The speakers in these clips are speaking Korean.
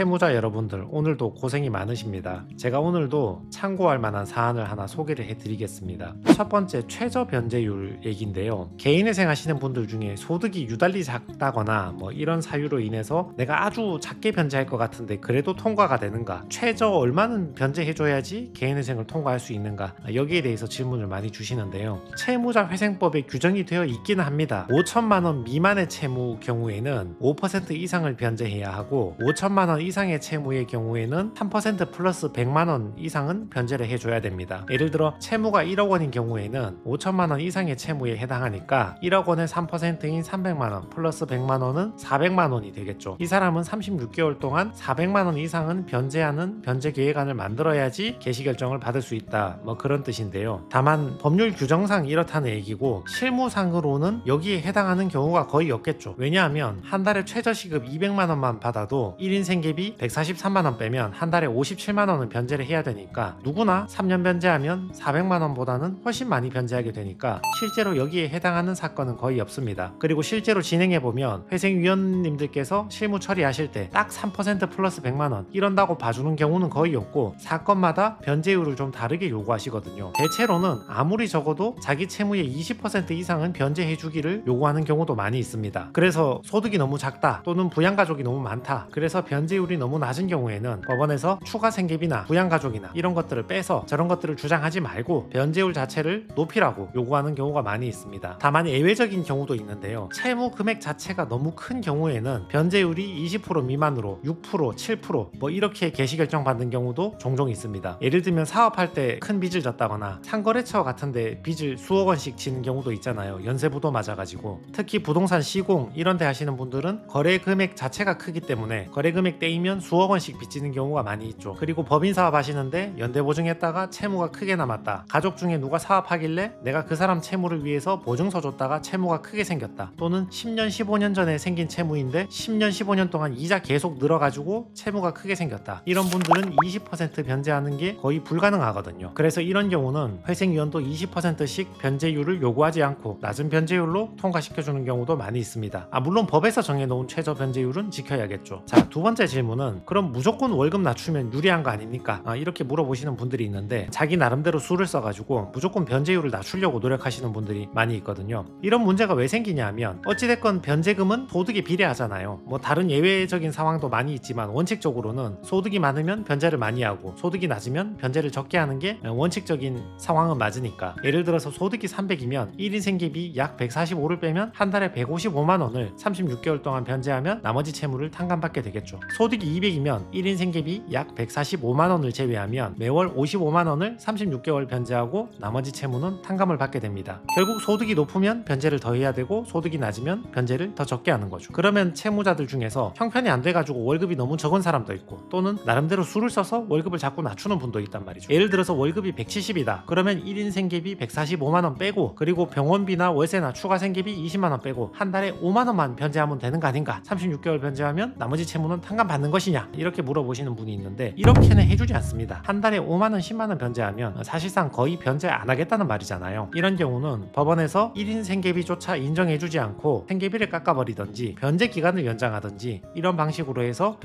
채무자 여러분들, 오늘도 고생이 많으십니다. 제가 오늘도 참고할 만한 사안을 하나 소개를 해드리겠습니다. 첫 번째, 최저 변제율 얘기인데요. 개인회생 하시는 분들 중에 소득이 유달리 작다거나 이런 사유로 인해서 내가 아주 작게 변제할 것 같은데 그래도 통과가 되는가, 최저 얼마는 변제해줘야지 개인회생을 통과할 수 있는가, 여기에 대해서 질문을 많이 주시는데요. 채무자 회생법에 규정이 되어 있기는 합니다. 5천만 원 미만의 채무 경우에는 5% 이상을 변제해야 하고, 5천만 원 이상의 채무의 경우에는 3% 플러스 100만 원 이상은 변제를 해줘야 됩니다. 예를 들어 채무가 1억 원인 경우에는 5천만 원 이상의 채무에 해당하니까 1억 원의 3%인 300만 원 플러스 100만 원은 400만 원이 되겠죠. 이 사람은 36개월 동안 400만 원 이상은 변제하는 변제 계획안을 만들어야지 개시 결정을 받을 수 있다, 그런 뜻인데요. 다만 법률 규정상 이렇다는 얘기고, 실무상으로는 여기에 해당하는 경우가 거의 없겠죠. 왜냐하면 한 달에 최저시급 200만 원만 받아도 1인 생계비 143만 원 빼면 한 달에 57만 원은 변제를 해야 되니까, 누구나 3년 변제하면 400만 원보다는 훨씬 많이 변제하게 되니까 실제로 여기에 해당하는 사건은 거의 없습니다. 그리고 실제로 진행해보면 회생위원님들께서 실무 처리하실 때 딱 3% 플러스 100만 원 이런다고 봐주는 경우는 거의 없고, 사건마다 변제율을 좀 다르게 요구하시거든요. 대체로는 아무리 적어도 자기 채무의 20% 이상은 변제해주기를 요구하는 경우도 많이 있습니다. 그래서 소득이 너무 작다, 또는 부양가족이 너무 많다, 그래서 변제율이 너무 낮은 경우에는 법원에서 추가 생계비나 부양가족이나 이런 것들을 빼서 저런 것들을 주장하지 말고 변제율 자체를 높이라고 요구하는 경우가 많이 있습니다. 다만 예외적인 경우도 있는데요. 채무 금액 자체가 너무 큰 경우에는 변제율이 20% 미만으로 6%, 7% 이렇게 개시결정 받는 경우도 종종 있습니다. 예를 들면 사업할 때 큰 빚을 졌다거나 상거래처 같은데 빚을 수억 원씩 지는 경우도 있잖아요. 연쇄부도 맞아가지고. 특히 부동산 시공 이런 데 하시는 분들은 거래 금액 자체가 크기 때문에 거래 금액 떼이면 수억 원씩 빚지는 경우가 많이 있죠. 그리고 법인 사업 하시는데 연대보증했다가 채무가 크게 남았다, 가족 중에 누가 사업하길래 내가 그 사람 채무를 위해서 보증서 줬다가 채무가 크게 생겼다, 또는 10년 15년 전에 생긴 채무인데 10년 15년 동안 이자 계속 늘어가지고 채무가 크게 생겼다, 이런 분들은 20% 변제하는 게 거의 불가능하거든요. 그래서 이런 경우는 회생위원도 20%씩 변제율을 요구하지 않고 낮은 변제율로 통과시켜주는 경우도 많이 있습니다. 물론 법에서 정해놓은 최저 변제율은 지켜야겠죠. 자, 두 번째 질문은, 그럼 무조건 월급 낮추면 유리한 거 아닙니까? 이렇게 물어보시는 분들이 있는데, 자기 나름대로 수를 써가지고 무조건 변제율을 낮추려고 노력하시는 분들이 많이 있거든요. 이런 문제가 왜 생기냐 하면, 어찌됐건 변제금은 소득에 비례하잖아요. 다른 예외적인 상황도 많이 있지만 원칙적으로는 소득이 많으면 변제를 많이 하고 소득이 낮으면 변제를 적게 하는 게 원칙적인 상황은 맞으니까. 예를 들어서 소득이 300이면 1인 생계비 약 145를 빼면 한 달에 155만 원을 36개월 동안 변제하면 나머지 채무를 탕감받게 되겠죠. 소득이 200이면 1인 생계비 약 145만 원을 제외하면 매월 55만 원을 36개월 변제하고 나머지 채무는 탕감을 받게 됩니다. 결국 소득이 높으면 변제를 더 해야 되고 소득이 낮으면 변제를 더 적게 하는 거죠. 그러면 채무자들 중에서 형편이 안 돼가지고 월급이 너무 적은 사람도 있고, 또는 나름대로 수를 써서 월급을 자꾸 낮추는 분도 있단 말이죠. 예를 들어서 월급이 170이다 그러면 1인 생계비 145만 원 빼고, 그리고 병원비나 월세나 추가 생계비 20만 원 빼고 한 달에 5만 원만 변제하면 되는 거 아닌가, 36개월 변제하면 나머지 채무는 탕감받는 것이냐, 이렇게 물어보시는 분이 있는데, 이렇게는 해주지 않습니다. 한 달에 5만 원 10만 원 변제하면 사실상 거의 변제 안 하겠다는 말이잖아요. 이런 경우는 법원에서 1인 생계비조차 인정해주지 않고 생계비를 깎아버리던지 변제 기간을 연장하던지 이런 방식으로 해서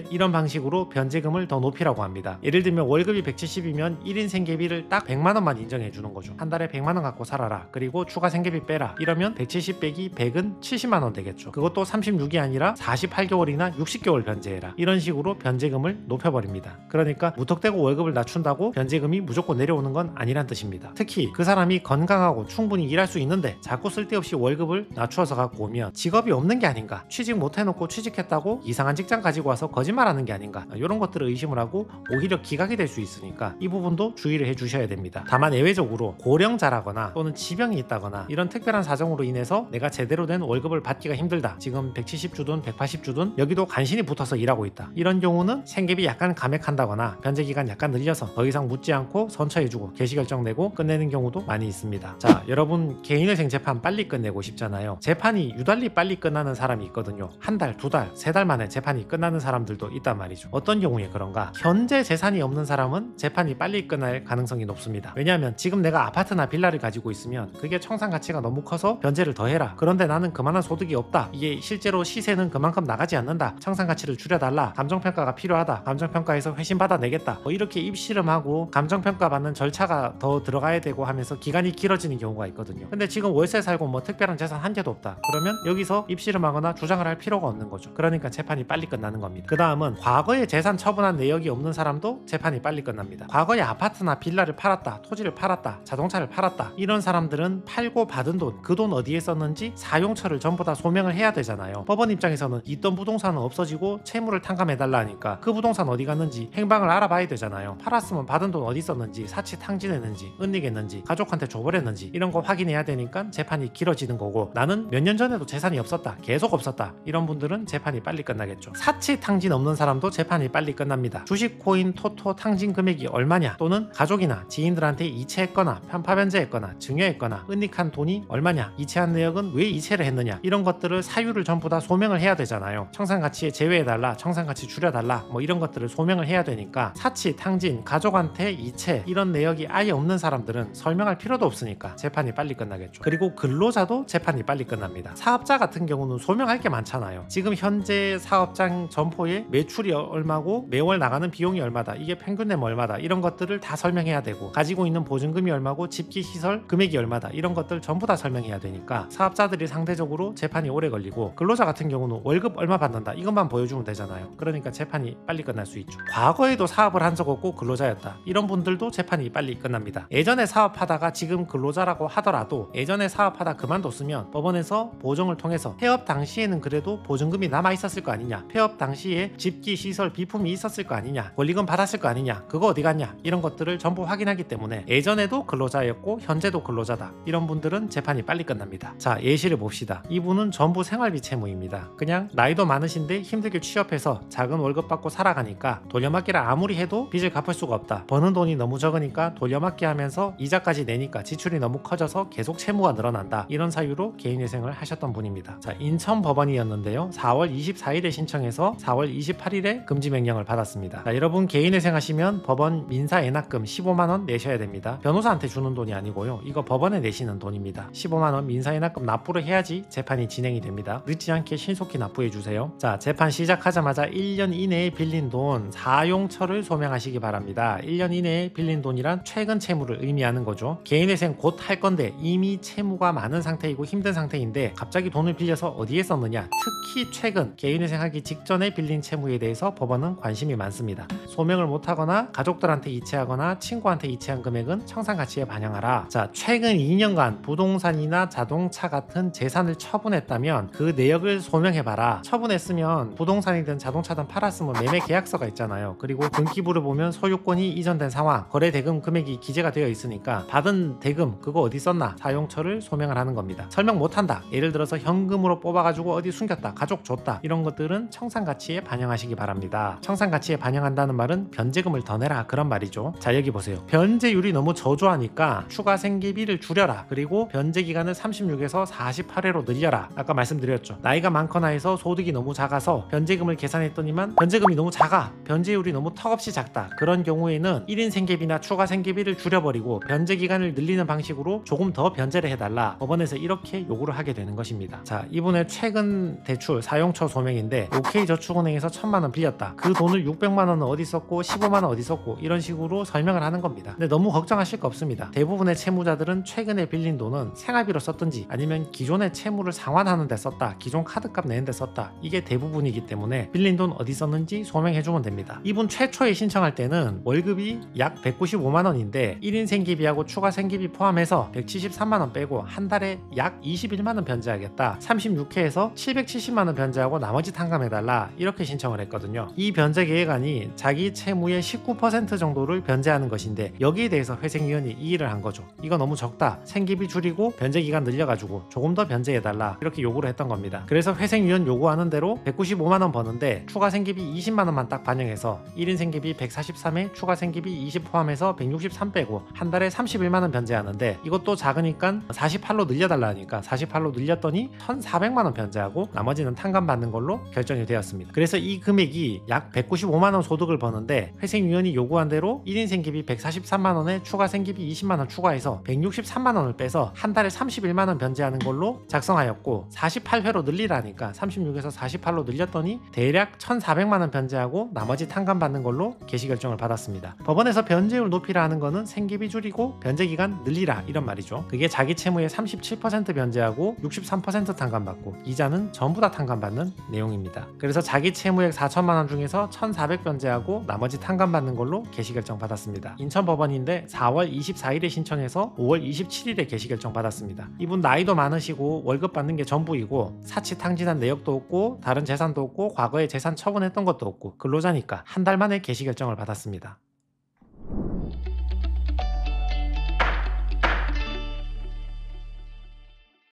이런 방식으로 변제금을 더 높이라고 합니다. 예를 들면 월급이 170이면 1인 생계비를 딱 100만 원만 인정해주는 거죠. 한 달에 100만 원 갖고 살아라, 그리고 추가 생계비 빼라, 이러면 170 빼기 100은 70만 원 되겠죠. 그것도 36이 아니라 48개월이나 60개월 변제해라, 이런 식으로 변제금을 높여버립니다. 그러니까 무턱대고 월급을 낮춘다고 변제금이 무조건 내려오는 건 아니란 뜻입니다. 특히 그 사람이 건강하고 충분히 일할 수 있는데 자꾸 쓸데없이 월급을 낮추어서 갖고 오면 직업이 없는 게 아닌가, 취직 못 해놓고 취직했다고 이상한 직장 가지고 와서 거짓말하는 게 아닌가, 이런 것들을 의심을 하고 오히려 기각이 될 수 있으니까 이 부분도 주의를 해주셔야 됩니다. 다만 예외적으로 고령자라거나 또는 지병이 있다거나 이런 특별한 사정으로 인해서 내가 제대로 된 월급을 받기가 힘들다, 지금 170주든 180주든 여기도 간신히 붙어서 일하고 있다, 이런 경우는 생계비 약간 감액한다거나 변제기간 약간 늘려서 더 이상 묻지 않고 선처해주고 개시결정 내고 끝내는 경우도 많이 있습니다. 자, 여러분 개인회생 재판 빨리 끝내고 싶잖아요. 재판이 유달리 빨리 끝나는 사람이 있거든요. 한 달, 두 달, 세 달 만에 재판이 끝나는 사람들도 있단 말이죠. 어떤 경우에 그런가? 현재 재산이 없는 사람은 재판이 빨리 끝날 가능성이 높습니다. 왜냐하면 지금 내가 아파트나 빌라를 가지고 있으면 그게 청산 가치가 너무 커서 변제를 더 해라, 그런데 나는 그만한 소득이 없다, 이게 실제로 시세는 그만큼 나가지 않는다, 청산 가치를 줄여달라, 해달라, 감정평가가 필요하다, 감정평가에서 회신 받아내겠다, 뭐 이렇게 입씨름하고 감정평가 받는 절차가 더 들어가야 되고 하면서 기간이 길어지는 경우가 있거든요. 근데 지금 월세 살고 뭐 특별한 재산 한 개도 없다 그러면 여기서 입씨름하거나 주장을 할 필요가 없는 거죠. 그러니까 재판이 빨리 끝나는 겁니다. 그 다음은 과거에 재산 처분한 내역이 없는 사람도 재판이 빨리 끝납니다. 과거에 아파트나 빌라를 팔았다, 토지를 팔았다, 자동차를 팔았다, 이런 사람들은 팔고 받은 돈, 그 돈 어디에 썼는지 사용처를 전부 다 소명을 해야 되잖아요. 법원 입장에서는 있던 부동산은 없어지고 채무를 탕감해달라 하니까 그 부동산 어디 갔는지 행방을 알아봐야 되잖아요. 팔았으면 받은 돈 어디 썼는지, 사치 탕진했는지, 은닉했는지, 가족한테 줘버렸는지 이런 거 확인해야 되니까 재판이 길어지는 거고, 나는 몇 년 전에도 재산이 없었다, 계속 없었다, 이런 분들은 재판이 빨리 끝나겠죠. 사치 탕진 없는 사람도 재판이 빨리 끝납니다. 주식, 코인, 토토 탕진 금액이 얼마냐, 또는 가족이나 지인들한테 이체했거나 편파변제했거나 증여했거나 은닉한 돈이 얼마냐, 이체한 내역은 왜 이체를 했느냐, 이런 것들을 사유를 전부 다 소명을 해야 되잖아요. 청산가치에 제외해달라, 청산가치 줄여달라, 뭐 이런 것들을 소명을 해야 되니까 사치, 탕진, 가족한테 이체 이런 내역이 아예 없는 사람들은 설명할 필요도 없으니까 재판이 빨리 끝나겠죠. 그리고 근로자도 재판이 빨리 끝납니다. 사업자 같은 경우는 소명할 게 많잖아요. 지금 현재 사업장 점포에 매출이 얼마고 매월 나가는 비용이 얼마다, 이게 평균 내면 얼마다, 이런 것들을 다 설명해야 되고, 가지고 있는 보증금이 얼마고 집기 시설 금액이 얼마다, 이런 것들 전부 다 설명해야 되니까 사업자들이 상대적으로 재판이 오래 걸리고, 근로자 같은 경우는 월급 얼마 받는다 이것만 보여주면 되잖아요. 그러니까 재판이 빨리 끝날 수 있죠. 과거에도 사업을 한 적 없고 근로자였다, 이런 분들도 재판이 빨리 끝납니다. 예전에 사업하다가 지금 근로자라고 하더라도 예전에 사업하다 그만뒀으면 법원에서 보정을 통해서 폐업 당시에는 그래도 보증금이 남아 있었을 거 아니냐, 폐업 당시에 집기 시설 비품이 있었을 거 아니냐, 권리금 받았을 거 아니냐, 그거 어디 갔냐, 이런 것들을 전부 확인하기 때문에 예전에도 근로자였고 현재도 근로자다, 이런 분들은 재판이 빨리 끝납니다. 자, 예시를 봅시다. 이분은 전부 생활비 채무입니다. 그냥 나이도 많으신데 힘들게 취업해서 작은 월급 받고 살아가니까 돌려막기를 아무리 해도 빚을 갚을 수가 없다, 버는 돈이 너무 적으니까 돌려막기 하면서 이자까지 내니까 지출이 너무 커져서 계속 채무가 늘어난다, 이런 사유로 개인회생을 하셨던 분입니다. 자, 인천 법원이었는데요, 4월 24일에 신청해서 4월 28일에 금지명령을 받았습니다. 자, 여러분 개인회생 하시면 법원 민사애납금 15만원 내셔야 됩니다. 변호사한테 주는 돈이 아니고요, 이거 법원에 내시는 돈입니다. 15만원 민사애납금 납부를 해야지 재판이 진행이 됩니다. 늦지 않게 신속히 납부해 주세요. 자, 재판 시작하자마자 1년 이내에 빌린 돈 사용처를 소명하시기 바랍니다. 1년 이내에 빌린 돈이란 최근 채무를 의미하는 거죠. 개인회생 곧 할 건데 이미 채무가 많은 상태이고 힘든 상태인데 갑자기 돈을 빌려서 어디에 썼느냐, 특히 최근 개인회생 하기 직전에 빌린 채무에 대해서 법원은 관심이 많습니다. 소명을 못하거나 가족들한테 이체하거나 친구한테 이체한 금액은 청산가치에 반영하라. 자, 최근 2년간 부동산이나 자동차 같은 재산을 처분했다면 그 내역을 소명해봐라. 처분했으면 부동산이든 자동차든 팔았으면 매매 계약서가 있잖아요. 그리고 등기부를 보면 소유권이 이전된 상황, 거래 대금 금액이 기재가 되어 있으니까 받은 대금 그거 어디 썼나, 사용처를 소명을 하는 겁니다. 설명 못한다, 예를 들어서 현금으로 뽑아가지고 어디 숨겼다, 가족 줬다, 이런 것들은 청산가치에 반영하시기 바랍니다. 청산가치에 반영한다는 말은 변제금을 더 내라, 그런 말이죠. 자, 여기 보세요. 변제율이 너무 저조하니까 추가 생계비를 줄여라, 그리고 변제기간을 36에서 48회로 늘려라. 아까 말씀드렸죠. 나이가 많거나 해서 소득이 너무 작아서 변제금을 계산했더니만 변제금이 너무 작아, 변제율이 너무 턱없이 작다, 그런 경우에는 1인 생계비나 추가 생계비를 줄여버리고 변제기간을 늘리는 방식으로 조금 더 변제를 해달라, 법원에서 이렇게 요구를 하게 되는 것입니다. 자, 이분의 최근 대출 사용처 소명인데 OK저축은행에서 1000만원 빌렸다, 그 돈을 600만원은 어디 썼고 15만원 어디 썼고, 이런 식으로 설명을 하는 겁니다. 근데 너무 걱정하실 거 없습니다. 대부분의 채무자들은 최근에 빌린 돈은 생활비로 썼든지 아니면 기존의 채무를 상환하는 데 썼다, 기존 카드값 내는 데 썼다, 이게 대부분이기 때문에 빌린 돈 어디 썼는지 소명해주면 됩니다. 이분 최초에 신청할 때는 월급이 약 195만원인데 1인 생계비하고 추가 생계비 포함해서 173만원 빼고 한 달에 약 21만원 변제하겠다, 36회에서 770만원 변제하고 나머지 탕감해달라, 이렇게 신청을 했거든요. 이 변제 계획안이 자기 채무의 19% 정도를 변제하는 것인데 여기에 대해서 회생위원이 이의를 한 거죠. 이거 너무 적다, 생계비 줄이고 변제기간 늘려가지고 조금 더 변제해달라, 이렇게 요구를 했던 겁니다. 그래서 회생위원 요구하는 대로 195만원 버는데 추가 생계비 20만원만 딱 반영해서 1인 생계비 143에 추가 생계비 20 포함해서 163 빼고 한 달에 31만원 변제하는데, 이것도 작으니까 48로 늘려달라 하니까 48로 늘렸더니 1400만원 변제하고 나머지는 탕감받는 걸로 결정이 되었습니다. 그래서 이 금액이 약 195만원 소득을 버는데 회생위원이 요구한 대로 1인 생계비 143만원에 추가 생계비 20만원 추가해서 163만원을 빼서 한 달에 31만원 변제하는 걸로 작성하였고, 48회로 늘리라니까 36에서 48로 늘렸더니 대략 1,400만 원 변제하고 나머지 탕감받는 걸로 개시 결정을 받았습니다. 법원에서 변제율 높이라 하는 거는 생계비 줄이고 변제기간 늘리라 이런 말이죠. 그게 자기 채무의 37% 변제하고 63% 탕감받고 이자는 전부 다 탕감받는 내용입니다. 그래서 자기 채무액 4천만 원 중에서 1,400 변제하고 나머지 탕감받는 걸로 개시 결정 받았습니다. 인천법원인데 4월 24일에 신청해서 5월 27일에 개시 결정 받았습니다. 이분 나이도 많으시고 월급 받는 게 전부이고 사치 탕진한 내역도 없고 다른 재산도 없고 과거에 재산 처분했던 것도 없고 근로자니까 한 달 만에 개시 결정을 받았습니다.